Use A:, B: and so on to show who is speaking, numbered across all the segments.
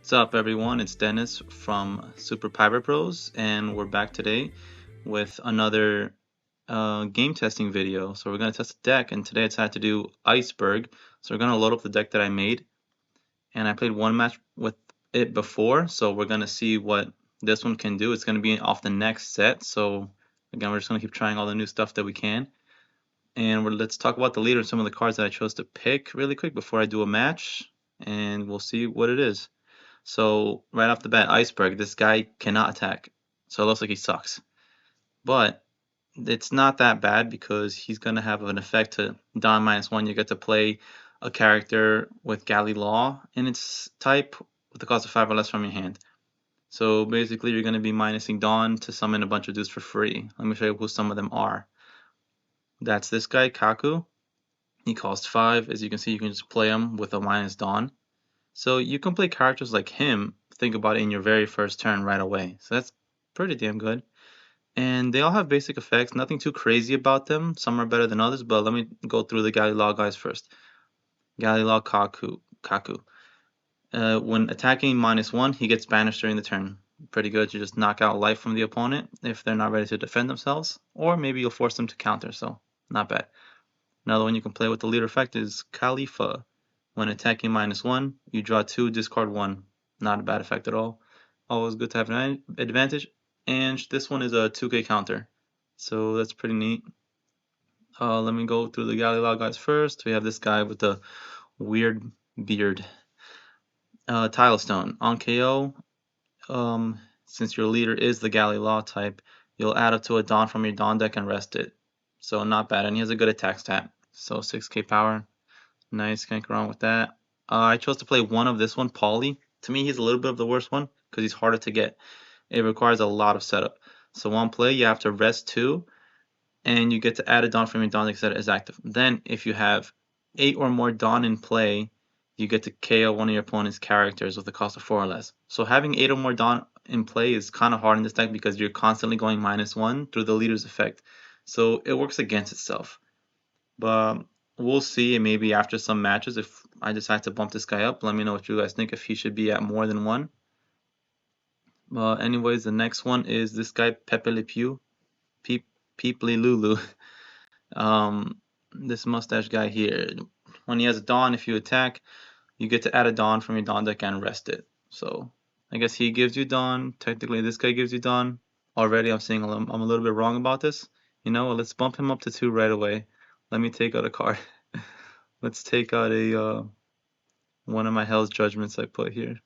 A: What's up, everyone? It's Dennis from Super Pirate Bros, and we're back today with another game testing video. So we're going to test a deck, and today I decided to do IceBurg. So we're going to load up the deck that I made, and I played one match with it before, so we're going to see what this one can do. It's going to be off the next set, so again, we're just going to keep trying all the new stuff that we can. And let's talk about the leader and some of the cards that I chose to pick really quick before I do a match, and we'll see what it is. So right off the bat, IceBurg, this guy cannot attack. So it looks like he sucks. But it's not that bad because he's going to have an effect to Dawn -1. You get to play a character with Galley Law in its type with the cost of 5 or less from your hand. So basically you're going to be minusing Dawn to summon a bunch of dudes for free. Let me show you who some of them are. That's this guy, Kaku. He costs 5. As you can see, you can just play him with a minus Dawn. So you can play characters like him, think about it, in your very first turn right away. So that's pretty damn good. And they all have basic effects, nothing too crazy about them. Some are better than others, but let me go through the Galley Law guys first. Galley Law Kaku. When attacking -1, he gets banished during the turn. Pretty good. You just knock out life from the opponent if they're not ready to defend themselves, or maybe you'll force them to counter, so not bad. Another one you can play with the leader effect is Khalifa. When attacking -1, you draw 2, discard 1. Not a bad effect at all. Always good to have an advantage. And this one is a 2k counter. So that's pretty neat. Let me go through the Galley Law guys first. We have this guy with the weird beard. Tilestone. On KO, since your leader is the Galley Law type, you'll add up to a Dawn from your Dawn deck and rest it. So not bad. And he has a good attack stat. So 6k power. Nice, can't go wrong with that. I chose to play one of this one, Polly. To me, he's a little bit of the worst one because he's harder to get. It requires a lot of setup. So one play, you have to rest 2, and you get to add a Dawn from your Dawn deck that is active. Then, if you have 8 or more Dawn in play, you get to KO one of your opponent's characters with a cost of 4 or less. So having 8 or more Dawn in play is kind of hard in this deck because you're constantly going -1 through the leader's effect. So it works against itself. But we'll see maybe after some matches if I decide to bump this guy up. Let me know what you guys think, if he should be at more than 1. Anyways, the next one is this guy, Pepe Le Pew. Peeply Lulu. This mustache guy here. When he has a Dawn, if you attack, you get to add a Dawn from your Dawn deck and rest it. So I guess he gives you Dawn. Technically, this guy gives you Dawn. Already, I'm saying I'm a little bit wrong about this. You know, let's bump him up to 2 right away. Let me take out a card. Let's take out a one of my Hell's Judgments I put here.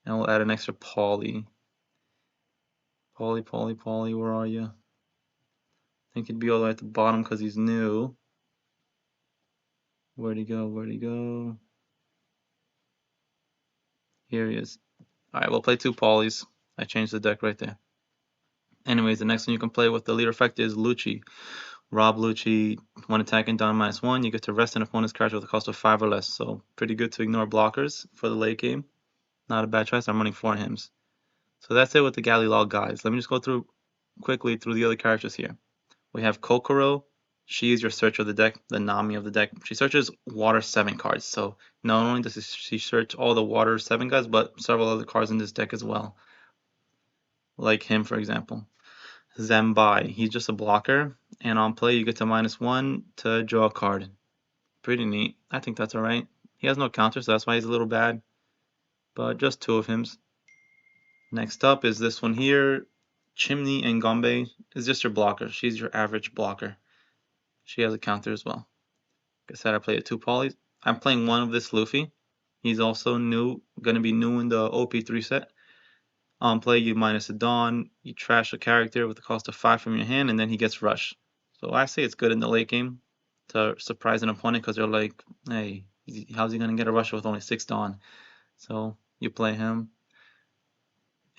A: And we'll add an extra Polly. Polly, where are you? I think he'd be all the way at the bottom because he's new. Where'd he go? Here he is. Alright, we'll play 2 Pollys. I changed the deck right there. Anyways, the next one you can play with the leader effect is Lucci. Rob Lucci, when attacking Dawn -1, you get to rest an opponent's character with a cost of 5 or less. So pretty good to ignore blockers for the late game. Not a bad choice. I'm running 4 hymns. So that's it with the Galley Law guys. Let me just go through quickly through the other characters here. We have Kokoro. She is your searcher of the deck, the Nami of the deck. She searches Water 7 cards. So not only does she search all the Water 7 guys, but several other cards in this deck as well. Like him, for example. Zambai. He's just a blocker. And on play, you get to -1 to draw a card. Pretty neat. I think that's alright. He has no counter, so that's why he's a little bad. But just 2 of him. Next up is this one here. Chimney and Gombe is just your blocker. She's your average blocker. She has a counter as well. Like I said, I played 2 Polys. I'm playing one of this Luffy. He's also new, gonna be new in the OP3 set. On play, you minus a Dawn, you trash a character with a cost of 5 from your hand, and then he gets Rush. So I say it's good in the late game to surprise an opponent because they're like, hey, how's he gonna get a Rush with only 6 Dawn? So you play him.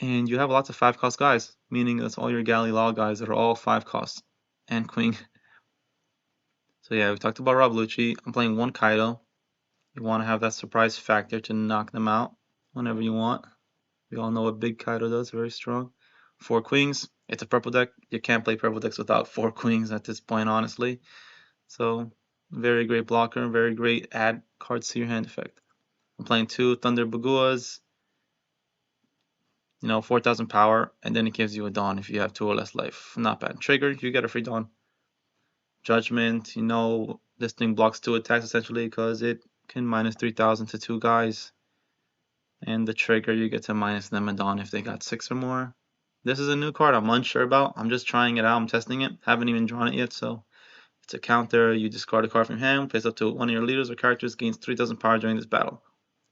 A: And you have lots of 5-cost guys, meaning that's all your Galley Law guys that are all 5 costs. And Queen. So yeah, we talked about Rob Lucci. I'm playing 1 Kaido. You want to have that surprise factor to knock them out whenever you want. We all know what Big Kaido does, very strong. 4 Queens. It's a purple deck. You can't play purple decks without 4 Queens at this point, honestly. So, very great blocker, very great add cards to your hand effect. I'm playing 2 Thunder Baguas, you know, 4,000 power, and then it gives you a Dawn if you have 2 or less life. Not bad. Trigger, you get a free Dawn. Judgment, you know, this thing blocks 2 attacks essentially because it can minus 3,000 to 2 guys. And the trigger, you get to minus them a Dawn if they got 6 or more. This is a new card I'm unsure about. I'm just trying it out. I'm testing it. Haven't even drawn it yet, so it's a counter. You discard a card from your hand, place up to one of your leaders or characters, gains 3,000 power during this battle.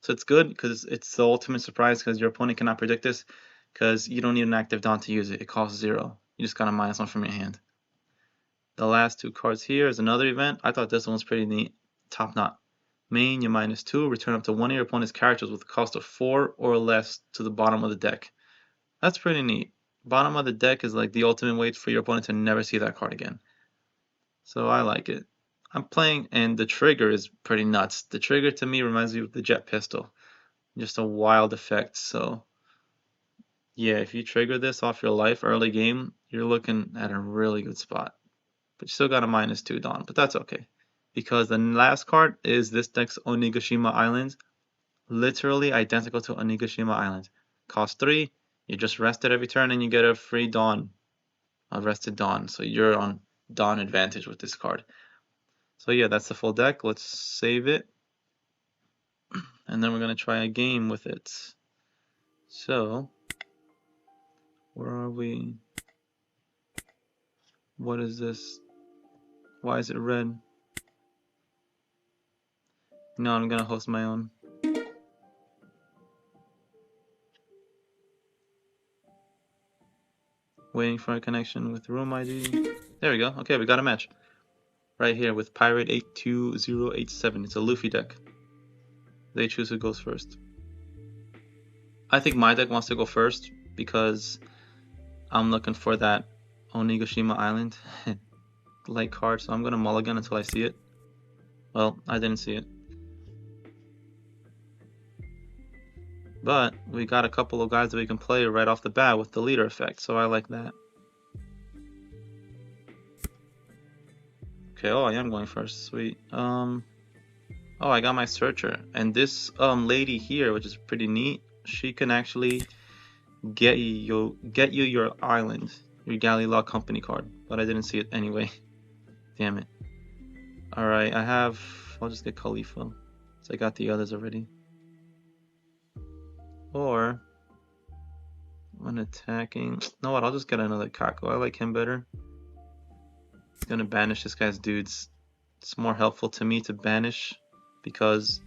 A: So it's good because it's the ultimate surprise because your opponent cannot predict this because you don't need an active Dawn to use it. It costs 0. You just got a -1 from your hand. The last 2 cards here is another event. I thought this one was pretty neat. Top Knot. Main, you -2. Return up to one of your opponent's characters with a cost of 4 or less to the bottom of the deck. That's pretty neat. Bottom of the deck is like the ultimate way for your opponent to never see that card again. So I like it. I'm playing, and the trigger is pretty nuts. The trigger to me reminds me of the jet pistol. Just a wild effect. So yeah, if you trigger this off your life early game, you're looking at a really good spot. But you still got a -2 Dawn, but that's okay. Because the last card is this deck's Onigashima Island. Literally identical to Onigashima Island. Cost 3, you just rest it every turn and you get a free Dawn. A rested Dawn. So you're on Dawn advantage with this card. So yeah, that's the full deck. Let's save it. And then we're going to try a game with it. So, where are we? What is this? Why is it red? No, I'm going to host my own. Waiting for a connection with room ID. There we go. Okay, we got a match. Right here with Pirate 82087. It's a Luffy deck. They choose who goes first. I think my deck wants to go first because I'm looking for that Onigashima Island light card, so I'm gonna mulligan until I see it. Well, I didn't see it. But we got a couple of guys that we can play right off the bat with the leader effect, so I like that. Okay, oh, I am going first. Sweet. Oh, I got my searcher, and this lady here, which is pretty neat, she can actually get you your island, your Galley Law Company card, but I didn't see it anyway. Damn it. All right, I'll just get Khalifa, so I got the others already. Or when attacking, you know what? I'll just get another Kako. I like him better. He's gonna banish this guy's dudes. It's more helpful to me to banish because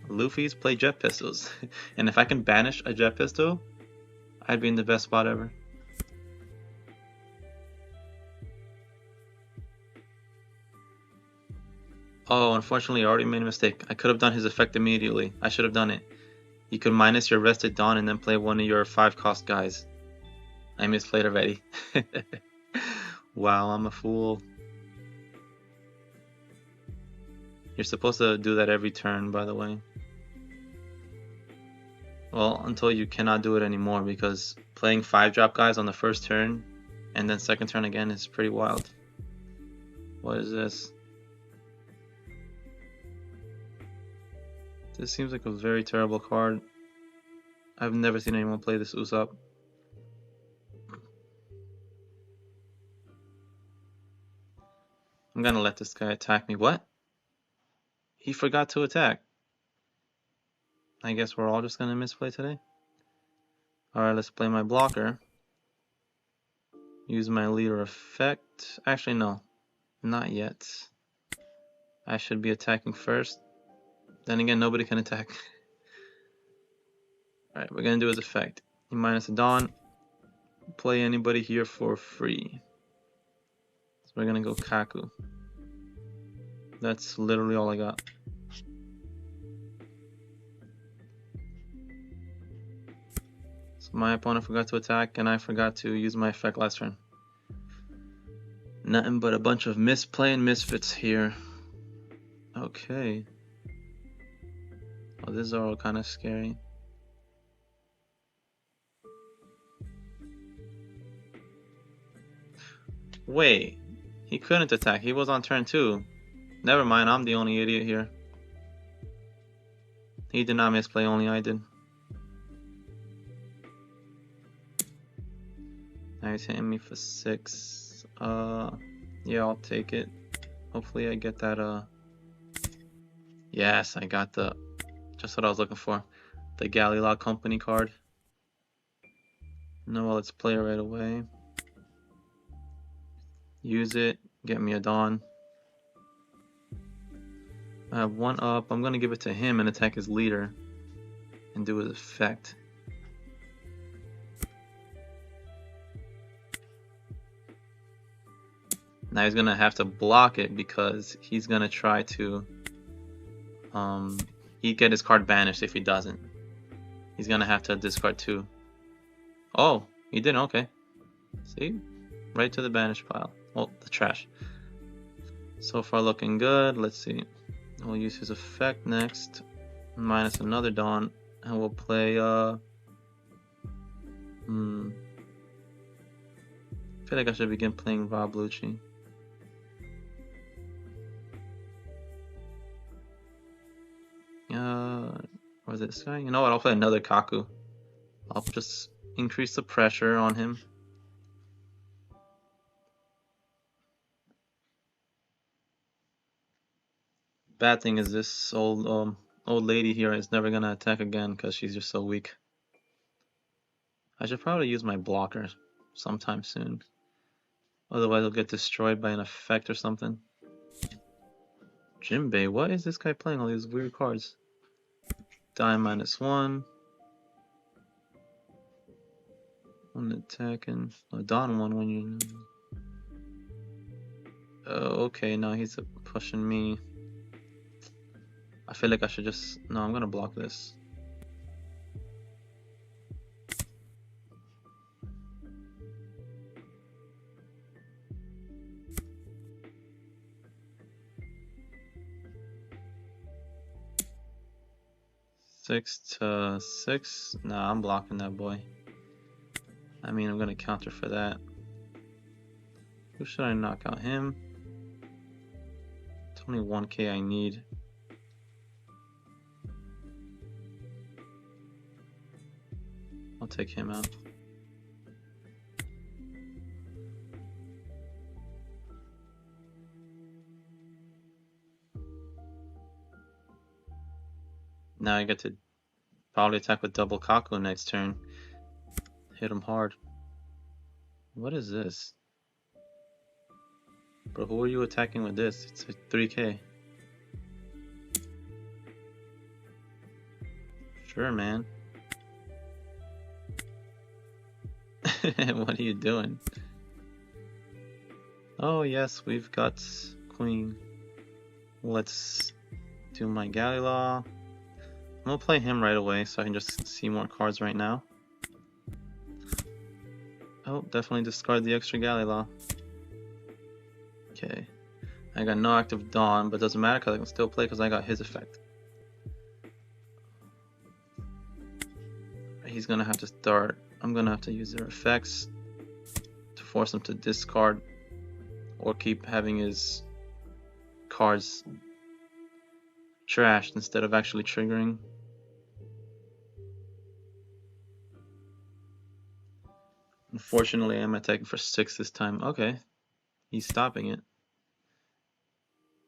A: Luffy's play jet pistols, and if I can banish a jet pistol, I'd be in the best spot ever. Oh, unfortunately, I already made a mistake. I could have done his effect immediately. I should have done it. You could minus your rested Dawn and then play one of your 5-cost guys. I misplayed already. Wow, I'm a fool. You're supposed to do that every turn, by the way. Well, until you cannot do it anymore, because playing 5-drop guys on the first turn and then second turn again is pretty wild. What is this? This seems like a very terrible card. I've never seen anyone play this Usopp. I'm gonna let this guy attack me. What? He forgot to attack. I guess we're all just gonna misplay today. Alright, let's play my blocker. Use my leader effect. Actually, no. Not yet. I should be attacking first. Then again, nobody can attack. Alright, we're gonna do his effect. He minus a Dawn. Play anybody here for free. So we're gonna go Kaku. That's literally all I got. So my opponent forgot to attack, and I forgot to use my effect last turn. Nothing but a bunch of misplay and misfits here. Okay. Oh, this is all kind of scary. Wait, he couldn't attack. He was on turn 2. Never mind, I'm the only idiot here. He did not misplay, only I did. Now he's hitting me for 6. Yeah, I'll take it. Hopefully I get that, yes, I got just what I was looking for. The Galley Lock Company card. No, well, let's play right away. Use it, get me a Dawn. I have 1 up. I'm gonna give it to him and attack his leader and do his effect. Now he's gonna have to block it because he's gonna try to he'd get his card banished if he doesn't. He's gonna have to discard 2. Oh, he didn't, okay. See? Right to the banish pile. Oh, the trash. So far looking good. Let's see. We'll use his effect next. Minus another Dawn. And we'll play I feel like I should begin playing Rob Lucci. Or this guy? You know what? I'll play another Kaku. I'll just increase the pressure on him. Bad thing is this old lady here is never gonna attack again because she's just so weak. I should probably use my blocker sometime soon. Otherwise I'll get destroyed by an effect or something. Jinbei, what is this guy playing all these weird cards? Die -1. 1 attacking. Oh, Dawn 1 when you. Oh, okay, now he's pushing me. I feel like I should just. No, I'm gonna block this. Six to 6. Nah, I'm blocking that boy. I mean, I'm gonna counter for that. Who should I knock out? Him? It's only 1k I need. I'll take him out. Now I get to probably attack with double Kaku next turn. Hit him hard. What is this? Bro, who are you attacking with this? It's a 3k. Sure, man. What are you doing? Oh yes, we've got Queen. Let's do my Galley Law. I'm gonna play him right away so I can just see more cards right now. Oh, definitely discard the extra Galley Law. Okay. I got no active Dawn, but doesn't matter because I can still play because I got his effect. He's gonna have to start. I'm gonna have to use their effects to force him to discard or keep having his cards trashed instead of actually triggering. Unfortunately, I'm attacking for 6 this time. Okay, he's stopping it.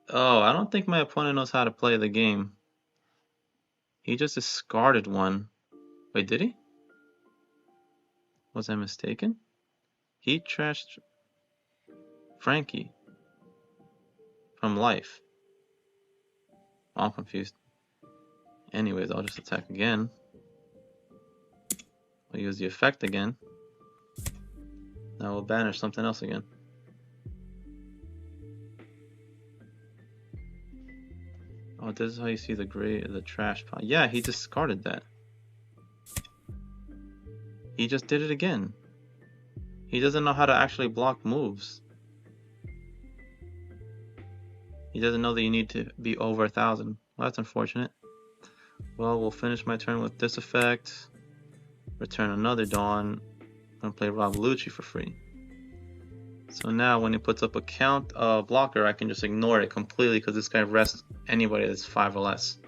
A: Oh, I don't think my opponent knows how to play the game. He just discarded 1. Wait, did he? Was I mistaken? He trashed Frankie from life. I'm confused. Anyways, I'll just attack again. I'll use the effect again. Now we'll banish something else again. Oh, this is how you see the trash pile. Yeah, he discarded that. He just did it again. He doesn't know how to actually block moves. He doesn't know that you need to be over 1,000. Well, that's unfortunate. Well, we'll finish my turn with this effect. Return another Dawn. And play Rob Lucci for free. So now when he puts up a blocker, I can just ignore it completely because this guy rests anybody that's 5 or less.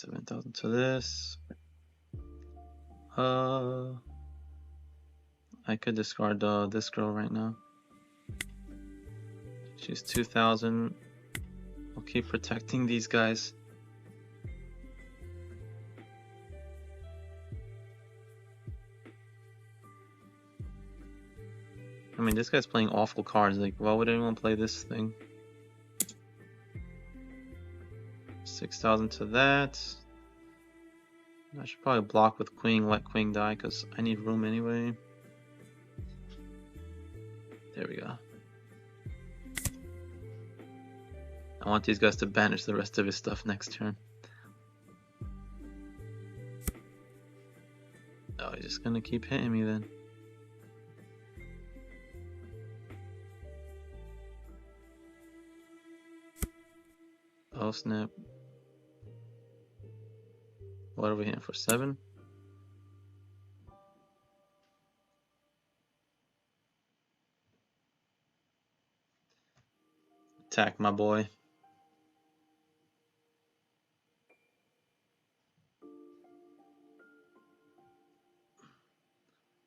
A: 7,000 to this. I could discard this girl right now. She's 2,000. I'll keep protecting these guys. I mean, this guy's playing awful cards. Like, why would anyone play this thing? 6,000 to that. I should probably block with queen, let queen die, because I need room anyway. There we go. I want these guys to banish the rest of his stuff next turn. Oh, he's just gonna keep hitting me then. Oh snap. What are we hitting for? 7? Attack, my boy.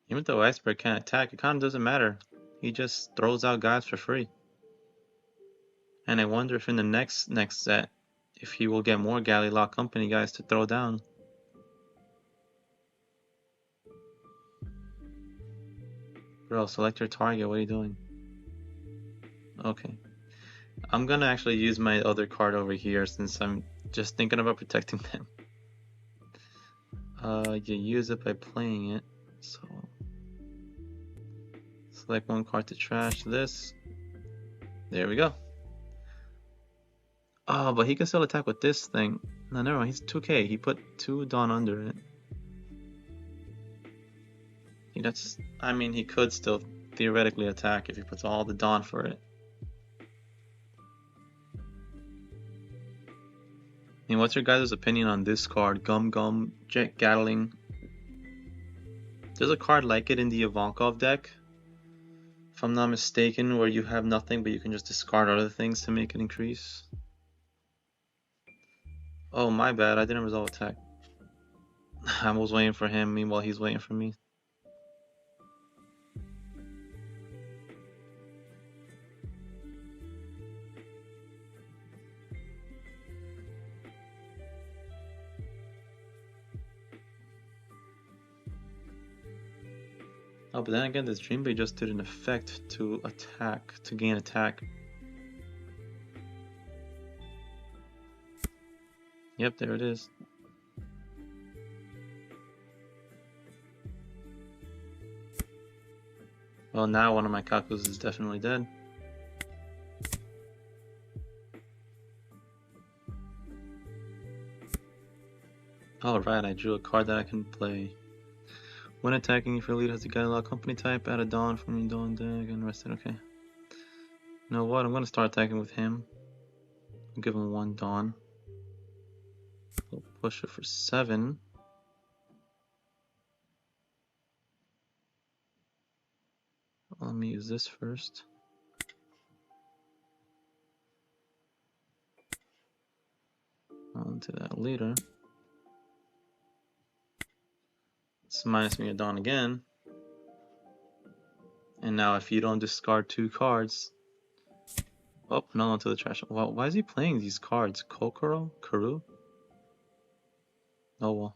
A: Even though IceBurg can't attack, it kind of doesn't matter. He just throws out guys for free. And I wonder if in the next set, if he will get more Galley Lock Company guys to throw down. Bro, select your target. What are you doing? Okay. I'm gonna actually use my other card over here since I'm just thinking about protecting them. You use it by playing it. So select one card to trash this. There we go. Oh, but he can still attack with this thing. No, never mind. He's 2k. He put 2 Dawn under it. I mean, he could still theoretically attack if he puts all the Dawn for it. And what's your guys' opinion on this card? Gum Gum, Jet Gatling. There's a card like it in the Ivankov deck, if I'm not mistaken, where you have nothing but you can just discard other things to make it increase. Oh, my bad. I didn't resolve attack. I was waiting for him, meanwhile he's waiting for me. Oh, but then again, this Dream Bait just did an effect to attack, to gain attack. Yep, there it is. Well, now one of my Kakus is definitely dead. Alright, I drew a card that I can play. When attacking, if your lead has a Galley Lock Company type, add a Dawn from your Dawn deck and rest it. Okay. You know what? I'm going to start attacking with him. I'll give him 1 Dawn. We'll push it for 7. Let me use this first. On to that later. Let's minus me a Dawn again. And now if you don't discard 2 cards... Oh, no, to the trash. Well, why is he playing these cards? Kokoro? Karu? Oh well.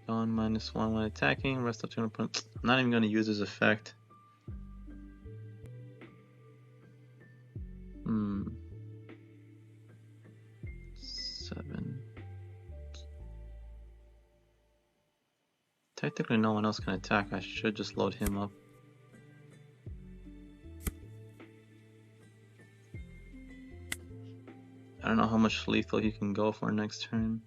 A: Dawn -1 when attacking, rest of 200 points. I'm not even going to use his effect. 7. Technically no one else can attack. I should just load him up. I don't know how much lethal he can go for next turn.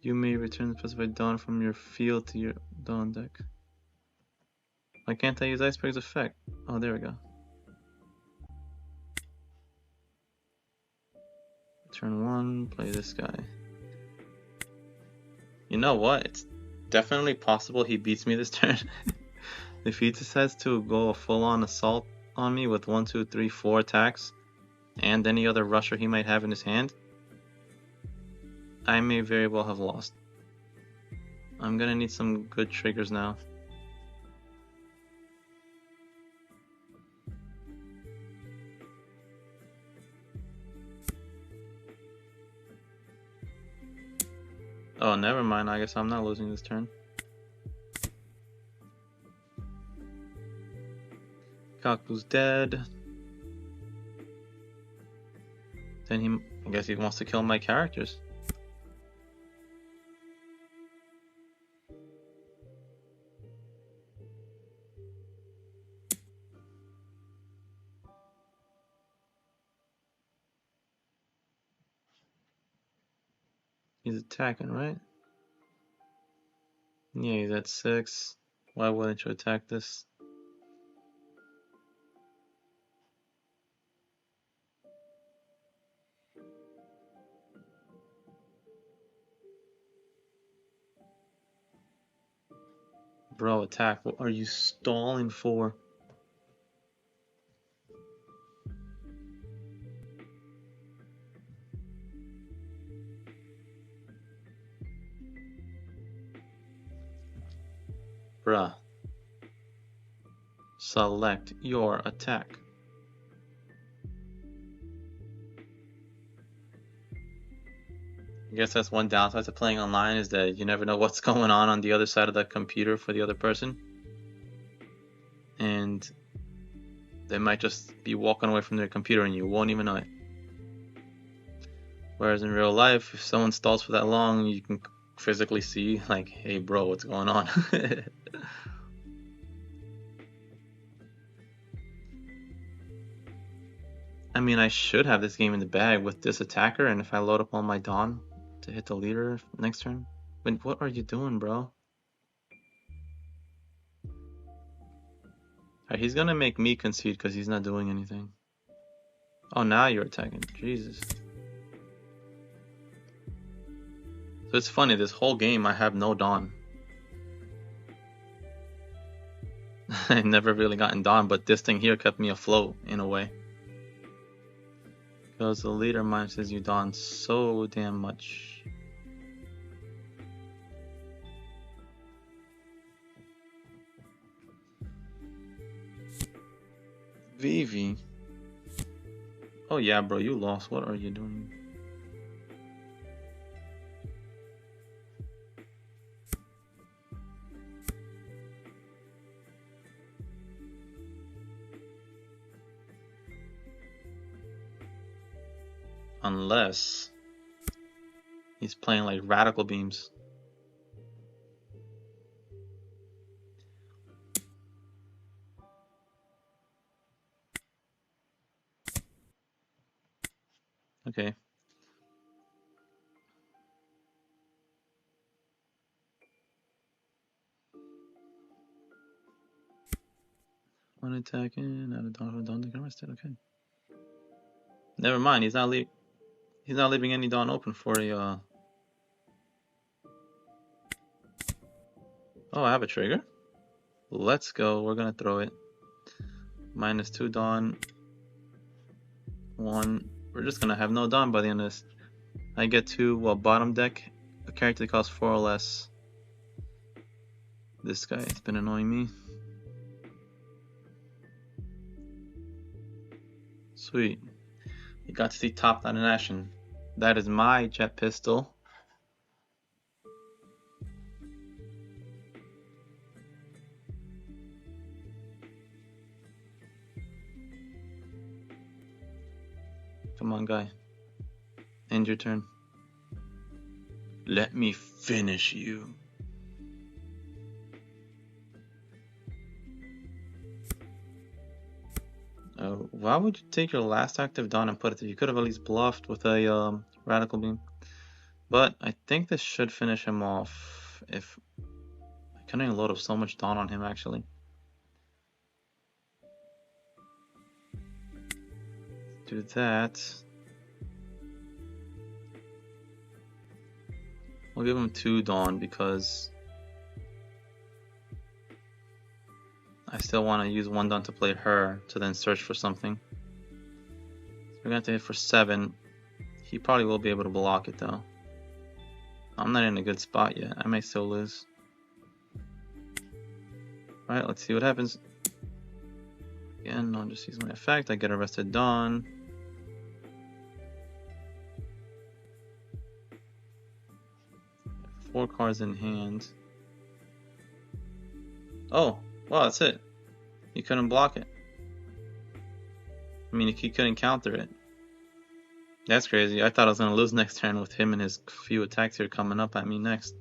A: You may return the specified Dawn from your field to your Dawn deck. Why can't I use IceBurg's effect? Oh, there we go. Turn 1, play this guy. You know what? It's definitely possible he beats me this turn. If he decides to go a full-on assault on me with 1, 2, 3, 4 attacks, and any other rusher he might have in his hand, I may very well have lost. I'm gonna need some good triggers now. Oh, never mind. I guess I'm not losing this turn. Kaku's dead. Then I guess he wants to kill my characters. He's attacking, right? Yeah, he's at 6. Why wouldn't you attack this? Bro, attack. What are you stalling for? Bruh. Select your attack. I guess that's one downside to playing online, is that you never know what's going on the other side of the computer for the other person. And they might just be walking away from their computer and you won't even know it. Whereas in real life, if someone stalls for that long, you can physically see, like, hey bro, what's going on? I mean, I should have this game in the bag with this attacker, and if I load up on my Dawn to hit the leader next turn. But what are you doing, bro? Alright, he's gonna make me concede because he's not doing anything. Oh, now you're attacking. Jesus. So it's funny, this whole game I have no Dawn. I've never really gotten Dawn, but this thing here kept me afloat in a way. Because the leader minuses you Dawn so damn much. Vivi. Oh yeah, bro, you lost. What are you doing? Unless he's playing like radical beams. Okay. One attack in, out of Dawn, don't get arrested. Okay. Never mind. He's not leaving any Dawn open for a. Oh, I have a trigger. Let's go. We're gonna throw it. -2 Dawn. 1. We're just gonna have no Dawn by the end of this. I get to bottom deck a character that costs 4 or less. This guy has been annoying me. Sweet. You got to see Top Down in action. That is my jet pistol. Come on, guy. End your turn. Let me finish you. Why would you take your last active Dawn and put it there? You could have at least bluffed with a radical beam. But I think this should finish him off. If I couldn't even load up so much Dawn on him, actually. Do that. We'll give him 2 Dawn because I still want to use 1 Dawn to play her to then search for something. So we're gonna have to hit for 7. He probably will be able to block it though. I'm not in a good spot yet. I may still lose. Alright, let's see what happens. Again, I'll just use my effect. I get Arrested Dawn. Four cards in hand. Oh, wow, that's it. He couldn't block it. I mean, he couldn't counter it. That's crazy. I thought I was going to lose next turn with him and his few attacks here coming up at me next.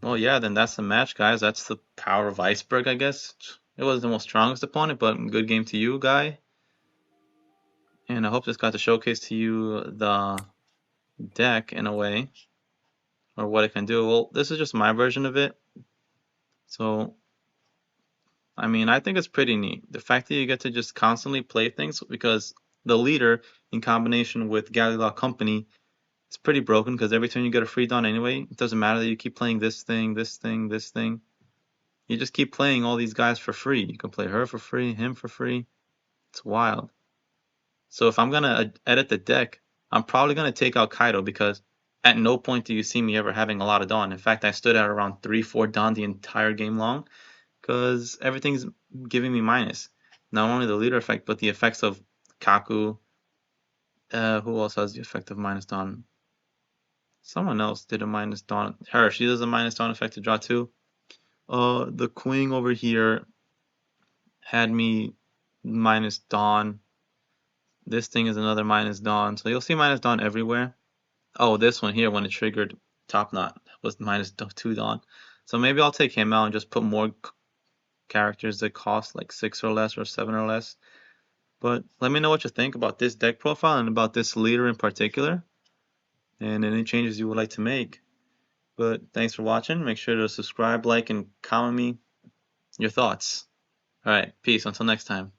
A: Well, yeah, then that's the match, guys. That's the power of IceBurg, I guess. It wasn't the most strongest opponent, but good game to you, guy. And I hope this got to showcase to you the deck in a way, or what it can do. Well, this is just my version of it. So, I mean, I think it's pretty neat. The fact that you get to just constantly play things, because the leader, in combination with Galileo Company, it's pretty broken because every turn you get a free Dawn anyway. It doesn't matter that you keep playing this thing, this thing, this thing. You just keep playing all these guys for free. You can play her for free, him for free. It's wild. So if I'm going to edit the deck, I'm probably going to take out Kaido because at no point do you see me ever having a lot of Dawn. In fact, I stood at around 3-4 Dawn the entire game long because everything's giving me minus. Not only the leader effect, but the effects of Kaku. Who else has the effect of minus Dawn? Someone else did a minus Dawn. Her, she does a minus Dawn effect to draw 2. The Queen over here had me minus Dawn. This thing is another minus Dawn. So you'll see minus Dawn everywhere. Oh, this one here, when it triggered Top Knot, was minus 2 Dawn. So maybe I'll take him out and just put more characters that cost like 6 or less or 7 or less. But let me know what you think about this deck profile and about this leader in particular, and any changes you would like to make. But thanks for watching. Make sure to subscribe, like, and comment me your thoughts. Alright, peace. Until next time.